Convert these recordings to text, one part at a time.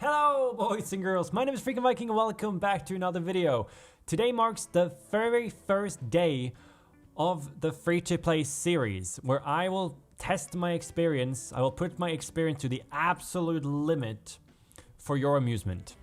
Hello boys and girls, my name is Freaking Viking and welcome back to another video. Today marks the very first day of the free-to-play series where I will test my experience. I will put my experience to the absolute limit for your amusement.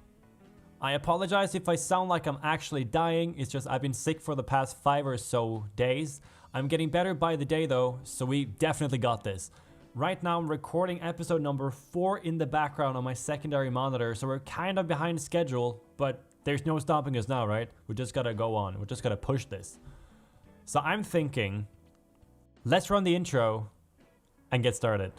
I apologize if I sound like I'm actually dying, it's just I've been sick for the past 5 or so days. I'm getting better by the day though, so we definitely got this. Right now I'm recording episode number 4 in the background on my secondary monitor, so we're kind of behind schedule, but there's no stopping us now, right? We just gotta go on, we just gotta push this. So I'm thinking, let's run the intro and get started.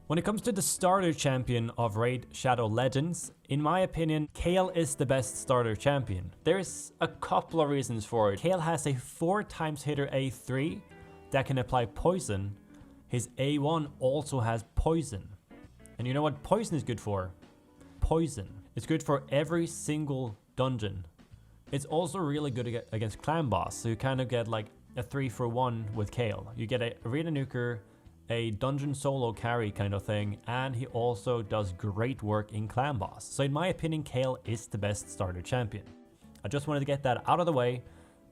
When it comes to the starter champion of Raid Shadow Legends, in my opinion, Kayle is the best starter champion. There's a couple of reasons for it. Kayle has a 4x hitter A3 that can apply poison. His A1 also has poison. And you know what poison is good for? Poison. It's good for every single dungeon. It's also really good against clan boss, so you kind of get like a 3-for-1 with Kayle. You get a arena nuker, a dungeon solo carry kind of thing, and he also does great work in clan boss. So in my opinion, Kayle is the best starter champion. I just wanted to get that out of the way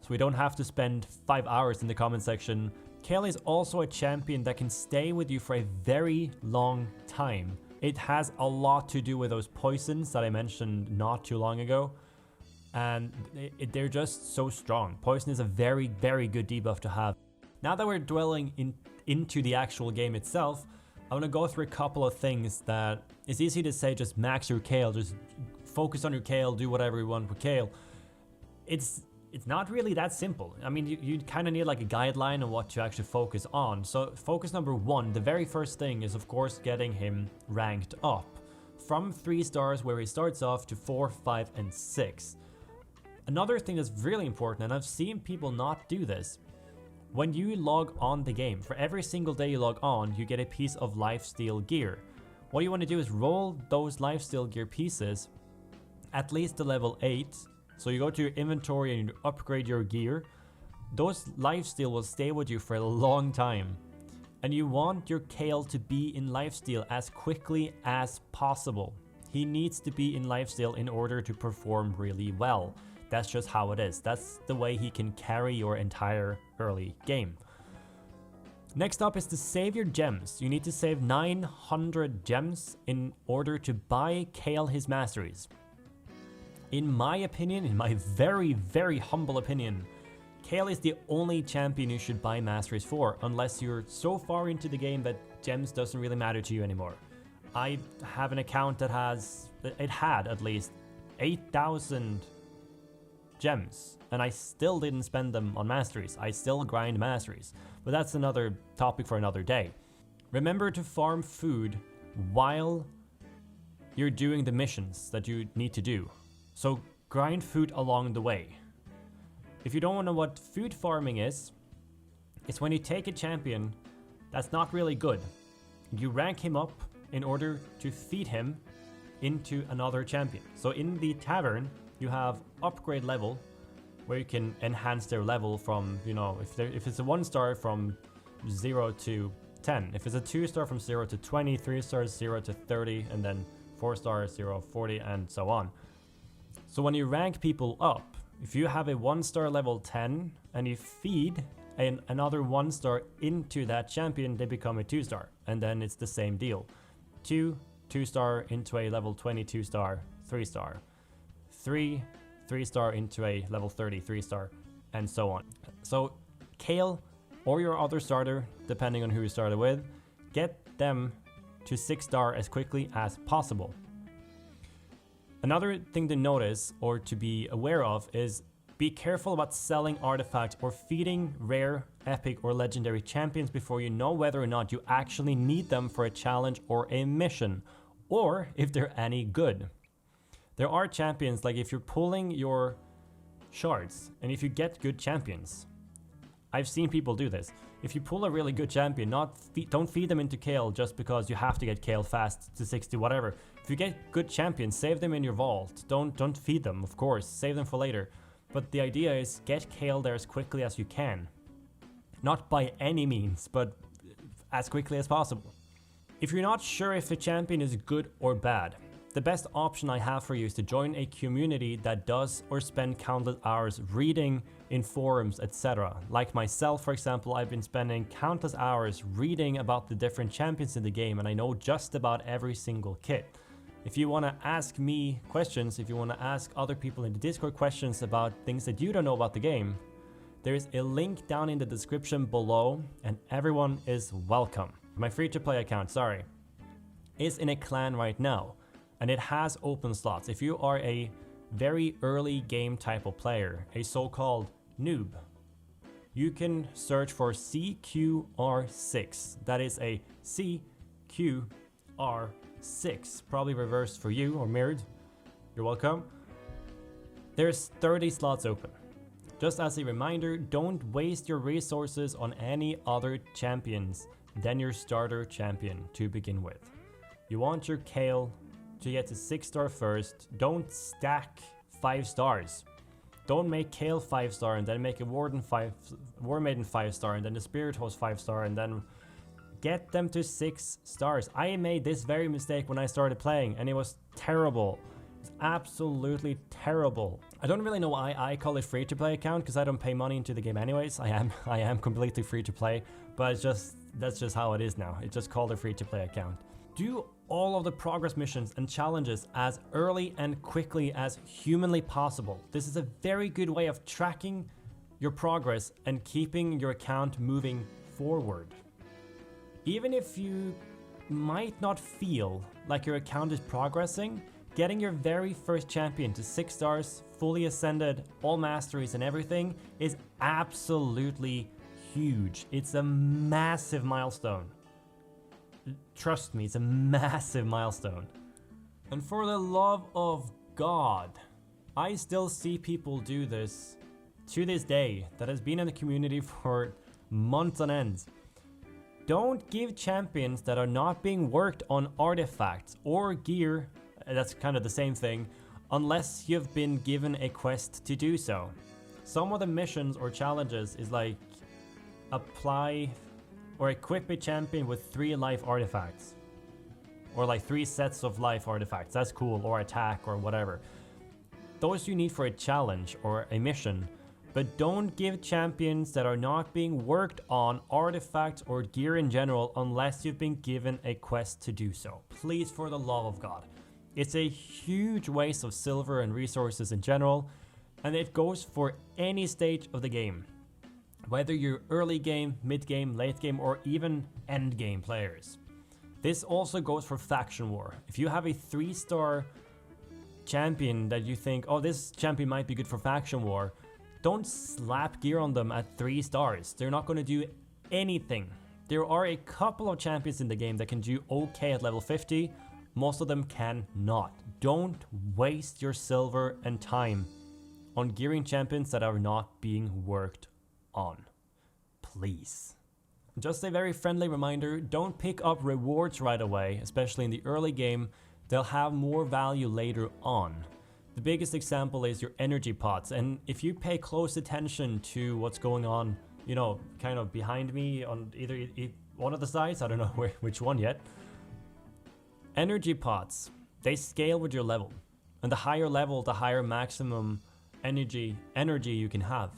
so we don't have to spend 5 hours in the comment section. Kayle is also a champion that can stay with you for a very long time. It has a lot to do with those poisons that I mentioned not too long ago, and they're just so strong. Poison is a very good debuff to have. Now that we're dwelling into the actual game itself, I want to go through a couple of things that it's easy to say just max your Kayle, just focus on your Kayle, do whatever you want with Kayle. It's not really that simple. I mean, you kind of need like a guideline on what to actually focus on. So focus number 1, the very first thing is of course getting him ranked up from 3 stars where he starts off to 4, 5, and 6. Another thing that's really important, and I've seen people not do this, when you log on the game, for every single day you log on, you get a piece of lifesteal gear. What you want to do is roll those lifesteal gear pieces at least to level 8. So you go to your inventory and you upgrade your gear. Those lifesteal will stay with you for a long time. And you want your Kayle to be in lifesteal as quickly as possible. He needs to be in lifesteal in order to perform really well. That's just how it is. That's the way he can carry your entire early game. Next up is to save your gems. You need to save 900 gems in order to buy Kayle his masteries. In my opinion, in my very humble opinion, Kayle is the only champion you should buy masteries for, unless you're so far into the game that gems doesn't really matter to you anymore. I have an account that had at least 8,000 gems, and I still didn't spend them on masteries. I still grind masteries, but that's another topic for another day. Remember to farm food while you're doing the missions that you need to do. So grind food along the way. If you don't know what food farming is, it's when you take a champion that's not really good. You rank him up in order to feed him into another champion. So in the tavern, you have upgrade level where you can enhance their level from, you know, if it's a 1-star from 0 to 10. If it's a 2-star from 0 to 20, 3 stars 0 to 30, and then 4 stars 0, 40, and so on. So when you rank people up, if you have a 1-star level 10 and you feed another 1-star into that champion, they become a 2-star, and then it's the same deal. 2-star into a level 22-star 3-star. 3-star into a level 30 3-star, and so on. So Kayle or your other starter, depending on who you started with, get them to 6-star as quickly as possible. Another thing to notice or to be aware of is be careful about selling artifacts or feeding rare epic or legendary champions before you know whether or not you actually need them for a challenge or a mission, or if they're any good. There are champions, like if you're pulling your shards and if you get good champions, I've seen people do this. If you pull a really good champion, don't feed them into Kale just because you have to get Kale fast to 60, whatever. If you get good champions, save them in your vault. Don't feed them, of course. Save them for later. But the idea is get Kale there as quickly as you can. Not by any means, but as quickly as possible. If you're not sure if a champion is good or bad, the best option I have for you is to join a community that does or spend countless hours reading in forums, etc. Like myself, for example, I've been spending countless hours reading about the different champions in the game, and I know just about every single kit. If you want to ask me questions, if you want to ask other people in the Discord questions about things that you don't know about the game, there's a link down in the description below, and everyone is welcome. My free-to-play account, is in a clan right now, and it has open slots. If you are a very early game type of player, a so-called noob, you can search for CQR6. That is a CQR6, probably reversed for you or mirrored. You're welcome. There's 30 slots open. Just as a reminder, don't waste your resources on any other champions than your starter champion to begin with. You want your Kale to get to 6-star first. Don't stack 5 stars. Don't make Kale 5-star and then make a War Maiden 5-star and then the Spirit Host 5-star and then get them to 6 stars. I made this very mistake when I started playing and it was terrible. It's absolutely terrible. I don't really know why I call it free to play account because I don't pay money into the game anyways. I am completely free to play, but that's just how it is now. It's just called a free to play account. Do all of the progress missions and challenges as early and quickly as humanly possible. This is a very good way of tracking your progress and keeping your account moving forward. Even if you might not feel like your account is progressing, getting your very first champion to 6 stars, fully ascended, all masteries and everything is absolutely huge. It's a massive milestone. Trust me, it's a massive milestone. And for the love of God, I still see people do this to this day that has been in the community for months on end. Don't give champions that are not being worked on artifacts or gear, that's kind of the same thing, unless you've been given a quest to do so. Some of the missions or challenges is like apply or equip a champion with 3 life artifacts. Or like 3 sets of life artifacts, that's cool, or attack or whatever. Those you need for a challenge or a mission, but don't give champions that are not being worked on artifacts or gear in general unless you've been given a quest to do so. Please, for the love of God. It's a huge waste of silver and resources in general, and it goes for any stage of the game. Whether you're early game, mid game, late game, or even end game players. This also goes for Faction War. If you have a 3-star champion that you think, oh, this champion might be good for Faction War, don't slap gear on them at 3 stars. They're not going to do anything. There are a couple of champions in the game that can do okay at level 50. Most of them cannot. Don't waste your silver and time on gearing champions that are not being worked on. Please. Just a very friendly reminder, don't pick up rewards right away, especially in the early game. They'll have more value later on. The biggest example is your energy pots, and if you pay close attention to what's going on, you know, kind of behind me on either one of the sides, I don't know which one yet. Energy pots, they scale with your level, and the higher level, the higher maximum energy you can have.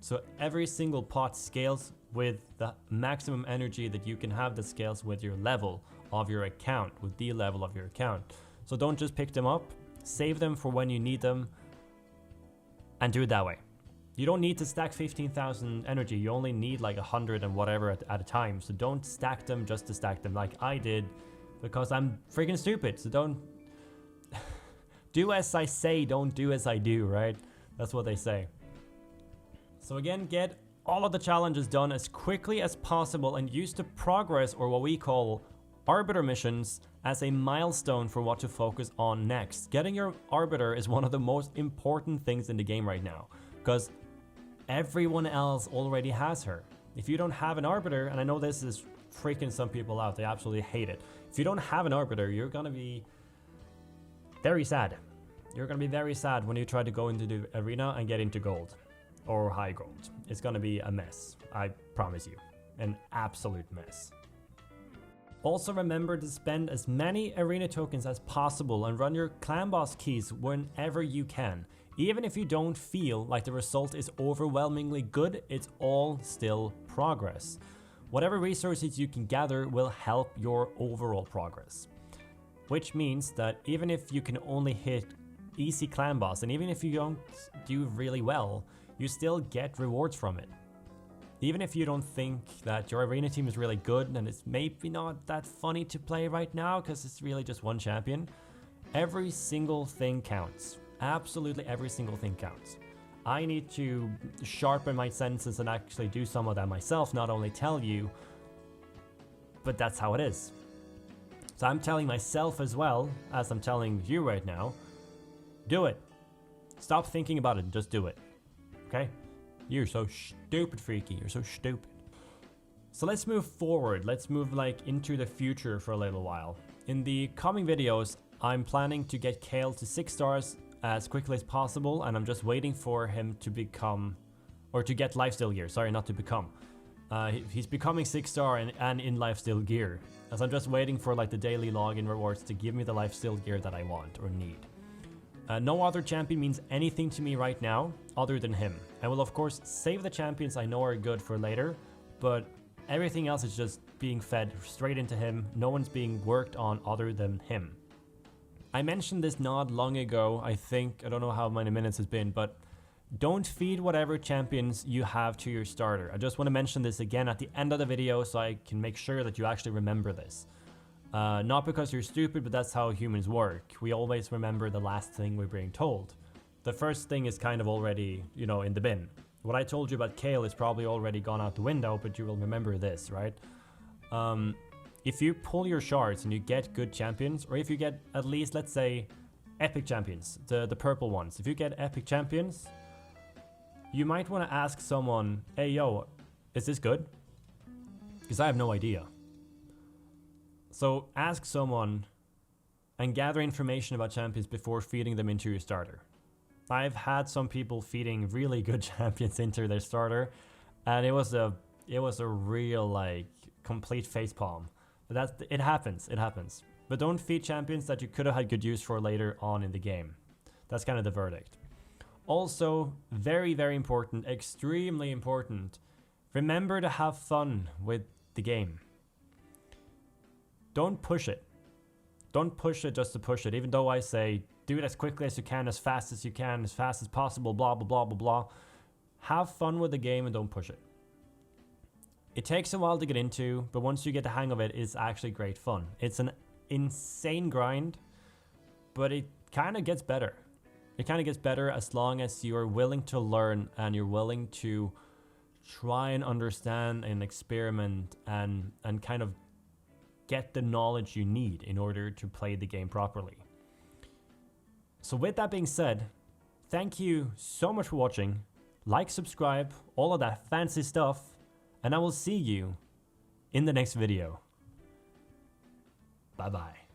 So every single pot scales with the maximum energy that you can have, that scales with your level of your account, with the level of your account. So don't just pick them up, save them for when you need them, and do it that way. You don't need to stack 15,000 energy, you only need like 100 and whatever at a time. So don't stack them just to stack them like I did, because I'm freaking stupid. So don't do as I say, don't do as I do, right? That's what they say. So again, get all of the challenges done as quickly as possible and use the progress, or what we call arbiter missions, as a milestone for what to focus on next. Getting your arbiter is one of the most important things in the game right now, because everyone else already has her. If you don't have an arbiter, and I know this is freaking some people out, they absolutely hate it. If you don't have an arbiter, you're gonna be very sad. You're gonna be very sad when you try to go into the arena and get into gold or high gold. It's gonna be a mess, I promise you. An absolute mess. Also remember to spend as many arena tokens as possible and run your clan boss keys whenever you can. Even if you don't feel like the result is overwhelmingly good, it's all still progress. Whatever resources you can gather will help your overall progress. Which means that even if you can only hit easy clan boss, and even if you don't do really well, you still get rewards from it. Even if you don't think that your arena team is really good and it's maybe not that funny to play right now because it's really just one champion, every single thing counts. Absolutely every single thing counts. I need to sharpen my senses and actually do some of that myself, not only tell you, but that's how it is. So I'm telling myself as well as I'm telling you right now, do it. Stop thinking about it and just do it. Okay? You're so stupid, Freaky. You're so stupid. So let's move forward. Let's move like into the future for a little while. In the coming videos, I'm planning to get Kale to 6 stars as quickly as possible, and I'm just waiting for him to become, or to get lifesteal gear. Sorry, not to become. He's becoming 6 star and in lifesteal gear, as I'm just waiting for like the daily login rewards to give me the lifesteal gear that I want or need. No other champion means anything to me right now other than him. I will of course save the champions I know are good for later, but everything else is just being fed straight into him. No one's being worked on other than him. I mentioned this not long ago, I don't know how many minutes it's been, but don't feed whatever champions you have to your starter. I just want to mention this again at the end of the video so I can make sure that you actually remember this. Not because you're stupid, but that's how humans work. We always remember the last thing we're being told. The first thing is kind of already, in the bin. What I told you about Kale is probably already gone out the window, but you will remember this, right? If you pull your shards and you get good champions, or if you get at least, let's say, epic champions, the purple ones. If you get epic champions, you might want to ask someone, hey yo, is this good? Because I have no idea. So ask someone and gather information about champions before feeding them into your starter. I've had some people feeding really good champions into their starter, and it was a real like complete facepalm. But it happens. But don't feed champions that you could have had good use for later on in the game. That's kind of the verdict. Also, very, very important, extremely important, remember to have fun with the game. Don't push it. Don't push it just to push it, even though I say do it as quickly as you can, as fast as you can, as fast as possible, blah, blah, blah, blah, blah. Have fun with the game and don't push it. It takes a while to get into, but once you get the hang of it, it's actually great fun. It's an insane grind, but it kind of gets better. It kind of gets better as long as you're willing to learn and you're willing to try and understand and experiment and kind of get the knowledge you need in order to play the game properly. So with that being said, thank you so much for watching. Like, subscribe, all of that fancy stuff, and I will see you in the next video. Bye bye.